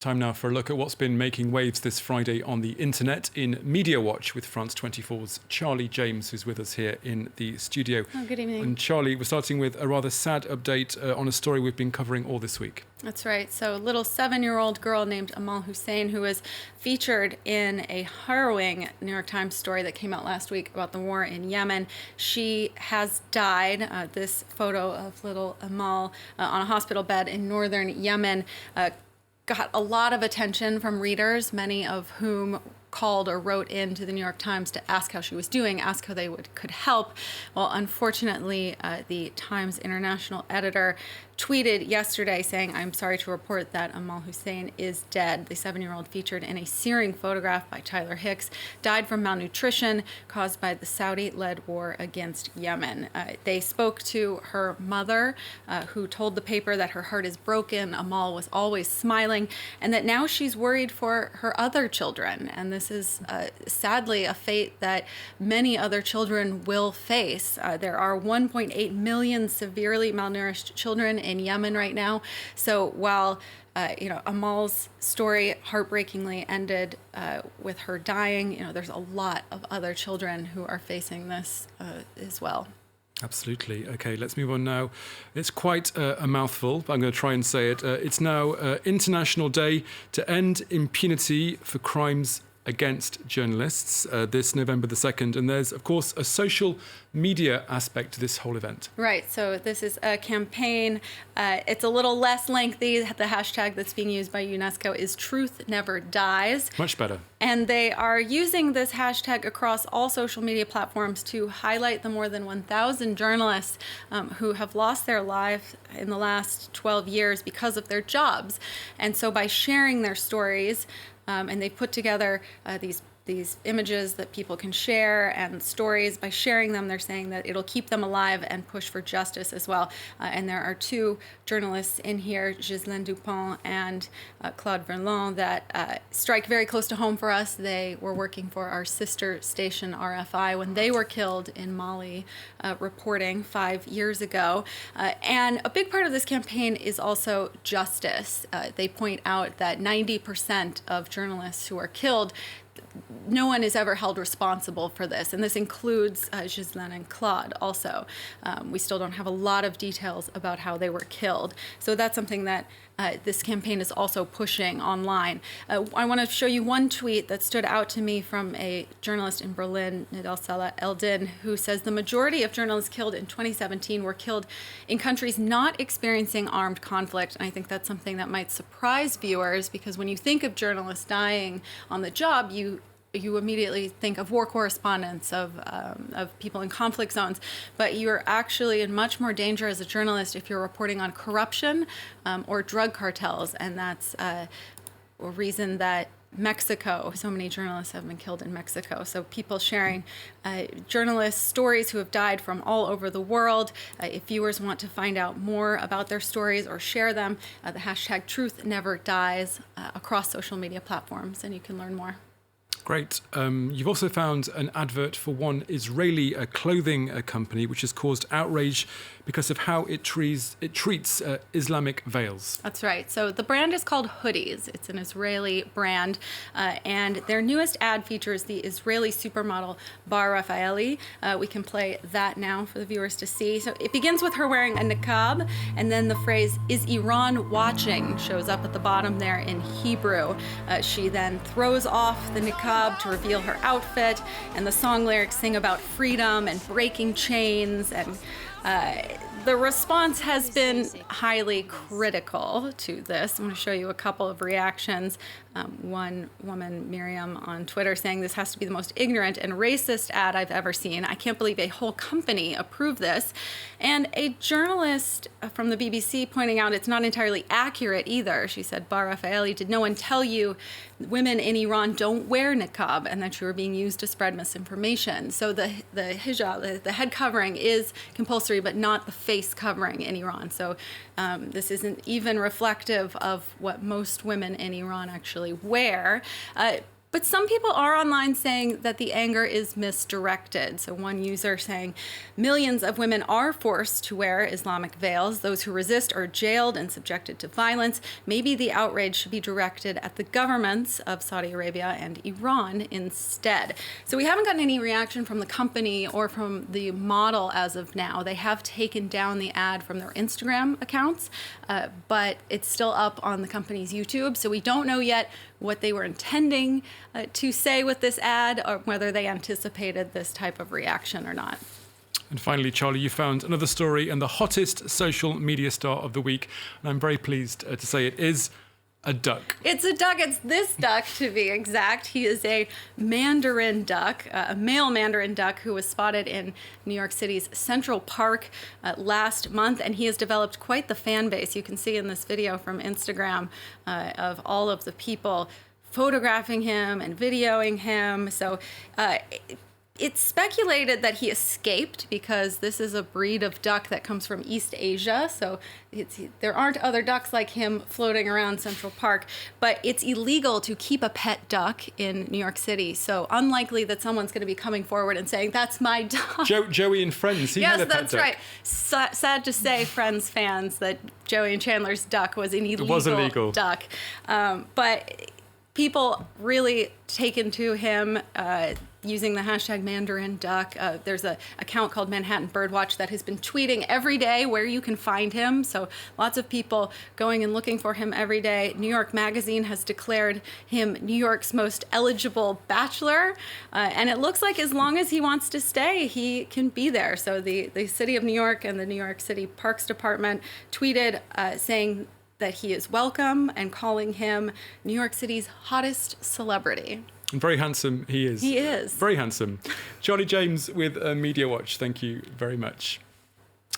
Time now for a look at what's been making waves this Friday on the internet in Media Watch with France 24's Charlie James, who's with us here in the studio. Oh, good evening. And Charlie, we're starting with a rather sad update on a story we've been covering all this week. That's right. So a little 7-year-old girl named Amal Hussein, who was featured in a harrowing New York Times story that came out last week about the war in Yemen. She has died. This photo of little Amal on a hospital bed in northern Yemen got a lot of attention from readers, many of whom called or wrote in to the New York Times to ask how she was doing, ask how they could help. Well, unfortunately, the Times international editor tweeted yesterday saying, "I'm sorry to report that Amal Hussein is dead." The 7-year-old, featured in a searing photograph by Tyler Hicks, died from malnutrition caused by the Saudi-led war against Yemen. They spoke to her mother, who told the paper that her heart is broken. Amal was always smiling, and that now she's worried for her other children. And this is sadly a fate that many other children will face. There are 1.8 million severely malnourished children in Yemen right now. So while Amal's story heartbreakingly ended with her dying, there's a lot of other children who are facing this as well. Absolutely. Okay, let's move on now. It's quite a mouthful, but I'm going to try and say it. It's now International Day to End Impunity for Crimes Against Journalists, this November the 2nd. And there's, of course, a social media aspect to this whole event. Right. So this is a campaign. It's a little less lengthy. The hashtag that's being used by UNESCO is Truth Never Dies. Much better. And they are using this hashtag across all social media platforms to highlight the more than 1,000 journalists who have lost their lives in the last 12 years because of their jobs. And so by sharing their stories, and they put together these images that people can share and stories. By sharing them, they're saying that it'll keep them alive and push for justice as well. And there are 2 journalists in here, Ghislaine Dupont and Claude Verlon, that strike very close to home for us. They were working for our sister station, RFI, when they were killed in Mali, reporting 5 years ago. And a big part of this campaign is also justice. They point out that 90% of journalists who are killed, no one is ever held responsible for this, and this includes Ghislaine and Claude also. We still don't have a lot of details about how they were killed, so that's something that this campaign is also pushing online. I want to show you one tweet that stood out to me from a journalist in Berlin, Nidal Salah Eldin, who says the majority of journalists killed in 2017 were killed in countries not experiencing armed conflict. And I think that's something that might surprise viewers, because when you think of journalists dying on the job, you immediately think of war correspondents, of people in conflict zones, but you're actually in much more danger as a journalist if you're reporting on corruption or drug cartels, and that's a reason that Mexico, so many journalists have been killed in Mexico. So people sharing journalists' stories who have died from all over the world. If viewers want to find out more about their stories or share them, the hashtag Truth Never Dies across social media platforms, and you can learn more. Great. You've also found an advert for one Israeli clothing company, which has caused outrage because of how it treats Islamic veils. That's right. So the brand is called Hoodies. It's an Israeli brand, and their newest ad features the Israeli supermodel Bar Rafaeli. We can play that now for the viewers to see. So it begins with her wearing a niqab, and then the phrase "Is Iran watching?" shows up at the bottom there in Hebrew. She then throws off the niqab to reveal her outfit, and the song lyrics sing about freedom and breaking chains, and the response has been highly critical to this. I'm going to show you a couple of reactions. One woman, Miriam, on Twitter saying, "This has to be the most ignorant and racist ad I've ever seen. I can't believe a whole company approved this." And a journalist from the BBC pointing out it's not entirely accurate either. She said, "Bar Rafaeli, did no one tell you women in Iran don't wear niqab and that you are being used to spread misinformation?" So the hijab, the head covering, is compulsory, but not the face covering in Iran. So this isn't even reflective of what most women in Iran actually wear. But some people are online saying that the anger is misdirected. So one user saying millions of women are forced to wear Islamic veils. Those who resist are jailed and subjected to violence. Maybe the outrage should be directed at the governments of Saudi Arabia and Iran instead. So we haven't gotten any reaction from the company or from the model as of now. They have taken down the ad from their Instagram accounts, but it's still up on the company's YouTube. So we don't know yet what they were intending to say with this ad, or whether they anticipated this type of reaction or not. And finally, Charlie, you found another story and the hottest social media star of the week. And I'm very pleased to say it is a duck. It's a duck. It's this duck, to be exact. He is a Mandarin duck, a male Mandarin duck who was spotted in New York City's Central Park last month, and he has developed quite the fan base. You can see in this video from Instagram of all of the people photographing him and videoing him. So it's speculated that he escaped because this is a breed of duck that comes from East Asia. So there aren't other ducks like him floating around Central Park, but it's illegal to keep a pet duck in New York City. So unlikely that someone's going to be coming forward and saying, that's my duck. Joey and Friends, he had a pet duck. Yes, that's right. Sad to say, Friends fans, that Joey and Chandler's duck was an illegal duck. But people really taken to him using the hashtag Mandarin Duck. There's an account called Manhattan Birdwatch that has been tweeting every day where you can find him. So lots of people going and looking for him every day. New York Magazine has declared him New York's most eligible bachelor. And it looks like as long as he wants to stay, he can be there. So the city of New York and the New York City Parks Department tweeted saying that he is welcome and calling him New York City's hottest celebrity. And very handsome he is. He is. Very handsome. Charlie James with Media Watch, thank you very much.